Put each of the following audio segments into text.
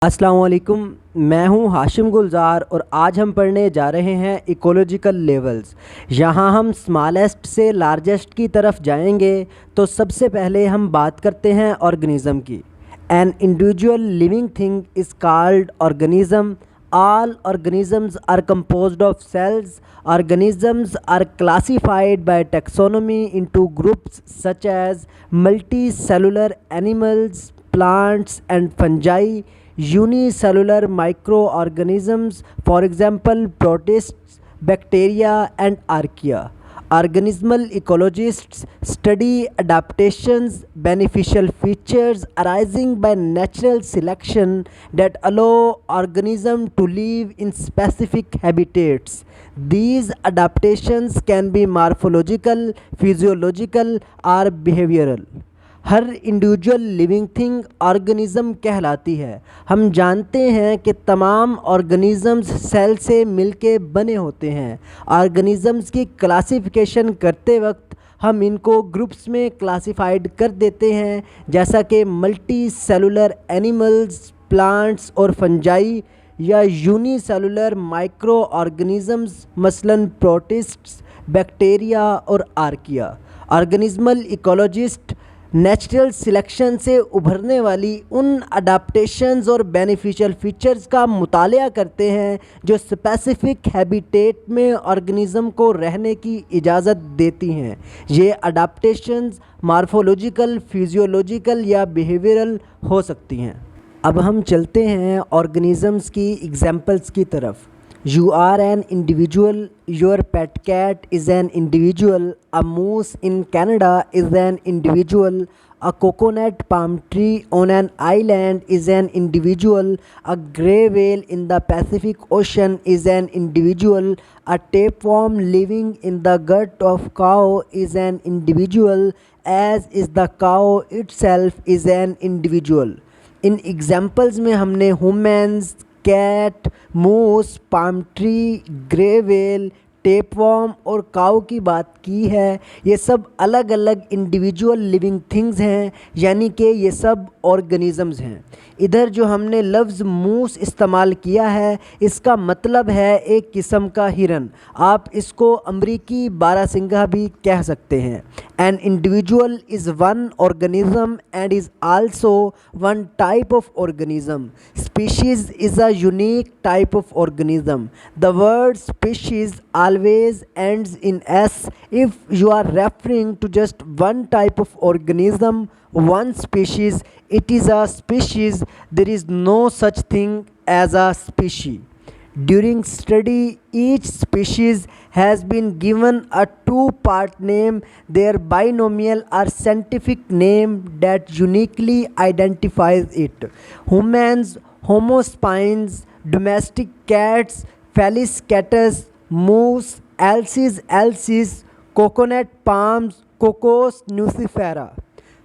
अस्सलाम वालेकुम। मैं हूं हाशिम गुलजार और आज हम पढ़ने जा रहे हैं इकोलॉजिकल लेवल्स। यहाँ हम स्मॉलेस्ट से लार्जेस्ट की तरफ जाएंगे। तो सबसे पहले हम बात करते हैं ऑर्गेनिज़म की। An individual living thing is called organism. All organisms are composed of cells. Organisms are classified by taxonomy into groups such as multicellular animals, plants, and fungi, unicellular microorganisms, for example, protists, bacteria, and archaea. Organismal ecologists study adaptations, beneficial features arising by natural selection that allow organisms to live in specific habitats. These adaptations can be morphological, physiological, or behavioral. Her individual living thing organism कहलाती है। हम जानते हैं कि तमाम organisms cell से मिलके बने होते हैं। ऑर्गेनिज़म्स की क्लासिफिकेशन करते वक्त हम इनको ग्रुप्स में क्लासिफाइड कर देते हैं, जैसा कि मल्टी सेलुलर एनिमल्स, प्लांट्स और फंजाई, या यूनिसेलुलर माइक्रो ऑर्गेनिज़म्स मसलन प्रोटिस्ट्स, बैक्टीरिया और आर्किया। ऑर्गेनिज्मल इकोलॉजिस्ट नेचुरल सिलेक्शन से उभरने वाली उन अडाप्टेशंस और बेनिफिशियल फीचर्स का मुतालिया करते हैं जो स्पेसिफिक हैबिटेट में ऑर्गेनिज़म को रहने की इजाज़त देती हैं। ये अडाप्टेशंस मॉर्फोलॉजिकल, फिजियोलॉजिकल या बिहेवियरल हो सकती हैं। अब हम चलते हैं ऑर्गेनिज़म्स की एग्जांपल्स की तरफ। You are an individual. Your pet cat is an individual. A moose in Canada is an individual. A coconut palm tree on an island is an individual. A grey whale in the Pacific Ocean is an individual. A tapeworm living in the gut of cow is an individual, as is the cow itself is an individual. इन examples में हमने humans, cat, moose, palm tree, grey whale, tapeworm और cow की बात की है। ये सब अलग अलग इंडिविजुअल लिविंग थिंग्स हैं, यानी कि ये सब ऑर्गेनिज़म्स हैं। इधर जो हमने लफ्ज़ मूस इस्तेमाल किया है, इसका मतलब है एक किस्म का हिरन। आप इसको अमरीकी बारहसिंगा भी कह सकते हैं। An individual is one organism and is also one type of organism. Species is a unique type of organism. The word species always ends in s if you are referring to just one type of organism, one species. It is a species. There is no such thing as a species. During study, each species has been given a two-part name, their binomial or scientific name that uniquely identifies it. Humans, Homo sapiens, domestic cats, Felis catus, moose, Alces alces, coconut palms, Cocos nucifera.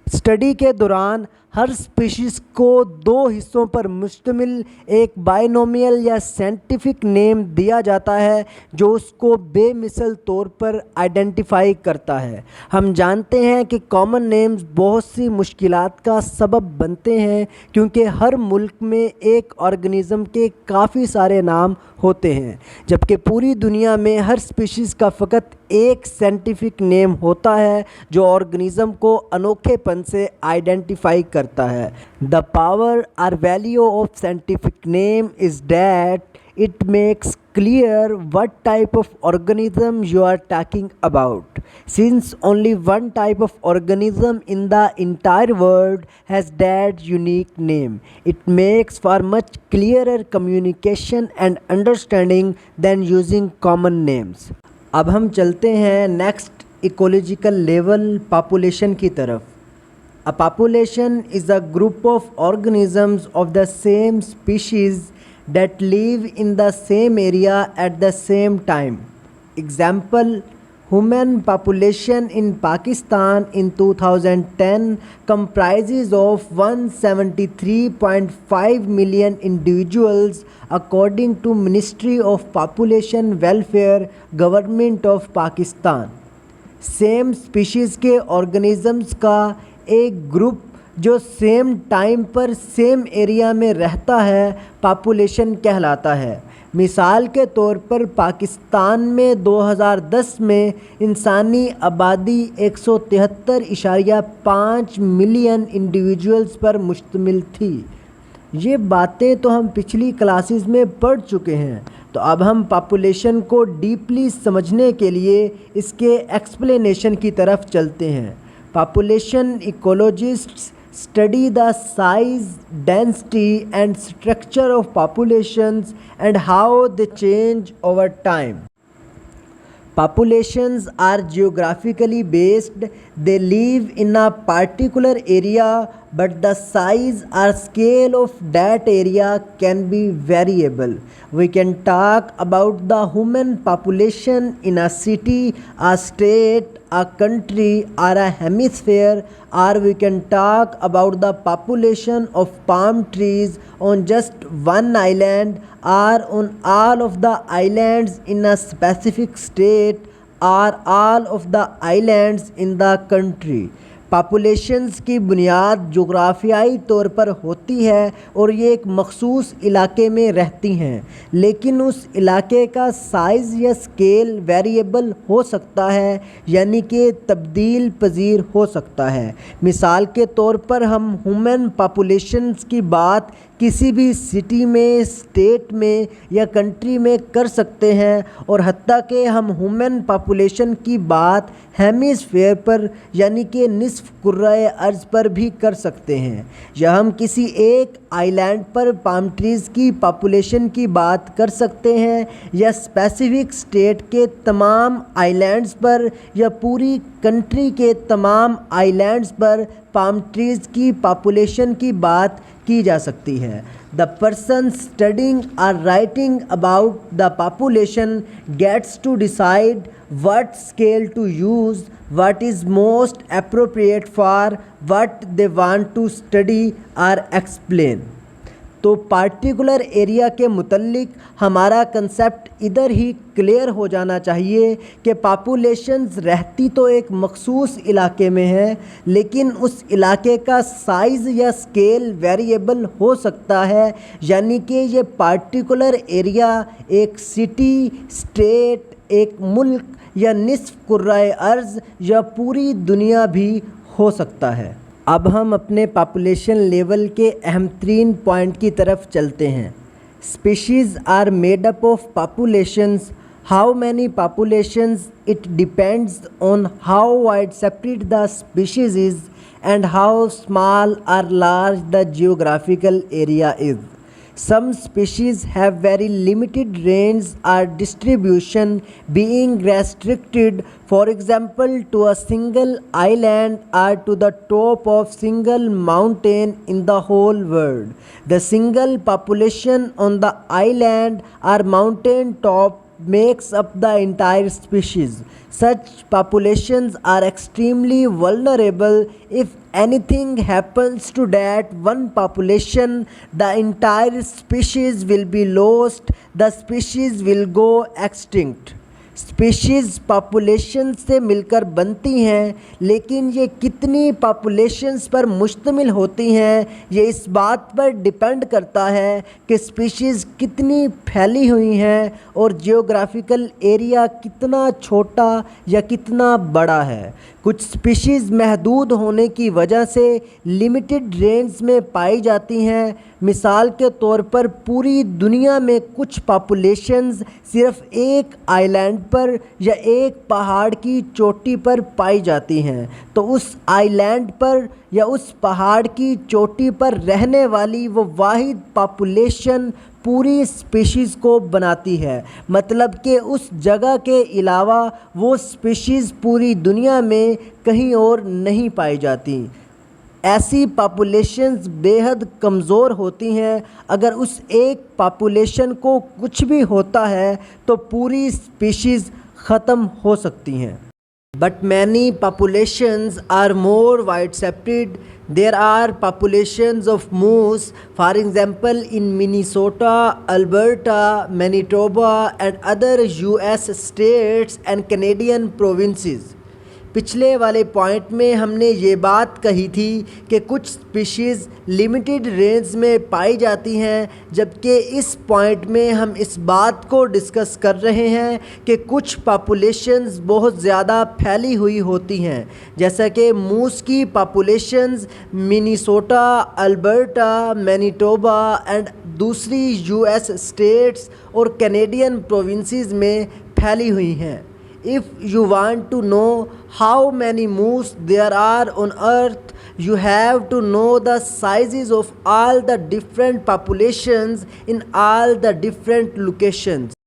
Study के दौरान हर species को दो हिस्सों पर मुश्तमिल एक binomial या scientific name दिया जाता है जो उसको बेमिसल तौर पर आइडेंटिफाई करता है। हम जानते हैं कि कॉमन नेम्स बहुत सी मुश्किलात का सबब बनते हैं, क्योंकि हर मुल्क में एक ऑर्गेनिज़म के काफ़ी सारे नाम होते हैं, जबकि पूरी दुनिया में हर स्पीशीज़ का फ़कत एक साइंटिफिक नेम होता है जो ऑर्गेनिज़म को अनोखेपन से आइडेंटिफाई करता है। द पावर और value of scientific name is that it makes clear what type of organism you are talking about. Since only one type of organism in the entire world has that unique name, it makes for much clearer communication and understanding than using common names. अब हम चलते हैं next ecological level population की तरफ। A population is a group of organisms of the same species that live in the same area at the same time. Example, human population in Pakistan in 2010 comprises of 173.5 million individuals according to Ministry of Population Welfare, Government of Pakistan. Same species के organisms का एक group जो same time पर same area में रहता है population कहलाता है। मिसाल के तौर पर पाकिस्तान में 2010 में इंसानी आबादी 173.5 मिलियन इंडिविजुअल्स पर मुश्तमिल थी। ये बातें तो हम पिछली क्लासेस में पढ़ चुके हैं। तो अब हम पॉपुलेशन को डीपली समझने के लिए इसके एक्सप्लेनेशन की तरफ चलते हैं। Population ecologists study the size, density and structure of populations and how they change over time. Populations are geographically based. They live in a particular area, but the size or scale of that area can be variable. We can talk about the human population in a city, a state, a country or a hemisphere, or we can talk about the population of palm trees on just one island or on all of the islands in a specific state or all of the islands in the country. Populations की बुनियाद जोग्राफियाई तौर पर होती है और ये एक मखसूस इलाके में रहती हैं, लेकिन उस इलाके का साइज़ या स्केल वेरिएबल हो सकता है, यानी कि तब्दील पजीर हो सकता है। मिसाल के तौर पर हम ह्यूमन पॉपुलेशंस की बात किसी भी सिटी में, स्टेट में या कंट्री में कर सकते हैं, और हत्ता कि हम ह्यूमन पॉपुलेशन की बात हेमिस्फेयर पर यानी कि निस्फ कुर्राए अर्ज़ पर भी कर सकते हैं, या हम किसी एक आइलैंड पर पाम ट्रीज़ की पॉपुलेशन की बात कर सकते हैं, या स्पेसिफिक स्टेट के तमाम आइलैंड्स पर या पूरी कंट्री के तमाम आइलैंड्स पर पाम ट्रीज़ की पॉपुलेशन की बात की जा सकती है। The person studying or writing about the population gets to decide what scale to use, what is most appropriate for what they want to study or explain. तो particular area के मुतल्लिक हमारा कंसेप्ट इधर ही क्लियर हो जाना चाहिए कि populations रहती तो एक मखसूस इलाके में है, लेकिन उस इलाके का साइज़ या स्केल वेरिएबल हो सकता है, यानी कि ये पार्टिकुलर एरिया एक सिटी, स्टेट, एक मुल्क या निस्फ कुर्राए अर्ज़ या पूरी दुनिया भी हो सकता है। अब हम अपने पॉपुलेशन लेवल के अहम तरीन पॉइंट की तरफ चलते हैं। Species are made up of populations. How many populations? It depends on how wide separate the species is and how small or large the geographical area is. Some species have very limited range or distribution, being restricted, for example, to a single island or to the top of single mountain in the whole world. The single population on the island or mountain top makes up the entire species. Such populations are extremely vulnerable. If anything happens to that one population, the entire species will be lost. The species will go extinct. Species population से मिलकर बनती हैं, लेकिन ये कितनी populations पर मुश्तमिल होती हैं ये इस बात पर डिपेंड करता है कि स्पीशीज़ कितनी फैली हुई हैं और जियोग्राफिकल एरिया कितना छोटा या कितना बड़ा है। कुछ स्पीशीज़ महदूद होने की वजह से लिमिटेड रेंज में पाई जाती हैं। मिसाल के तौर पर पूरी दुनिया में कुछ पॉपुलेशंस सिर्फ़ एक आइलैंड पर या एक पहाड़ की चोटी पर पाई जाती हैं, तो उस आइलैंड पर या उस पहाड़ की चोटी पर रहने वाली वो वाहिद पॉपुलेशन पूरी स्पीशीज़ को बनाती है। मतलब कि उस जगह के अलावा वो स्पीशीज़ पूरी दुनिया में कहीं और नहीं पाई जाती। ऐसी पॉपुलेशंस बेहद कमज़ोर होती हैं। अगर उस एक पॉपुलेशन को कुछ भी होता है तो पूरी स्पीशीज़ ख़त्म हो सकती हैं। But many populations are more widespread. There are populations of moose, for example, in Minnesota, Alberta, Manitoba, and other US states and Canadian provinces. पिछले वाले पॉइंट में हमने ये बात कही थी कि कुछ स्पीशीज़ लिमिटेड रेंज में पाई जाती हैं, जबकि इस पॉइंट में हम इस बात को डिस्कस कर रहे हैं कि कुछ पॉपुलेशंस बहुत ज़्यादा फैली हुई होती हैं, जैसा कि मूस की populations Minnesota, Alberta, Manitoba and दूसरी यूएस स्टेट्स और कैनेडियन प्रोविंसेस में फैली हुई हैं। If you want to know how many moose there are on earth, you have to know the sizes of all the different populations in all the different locations.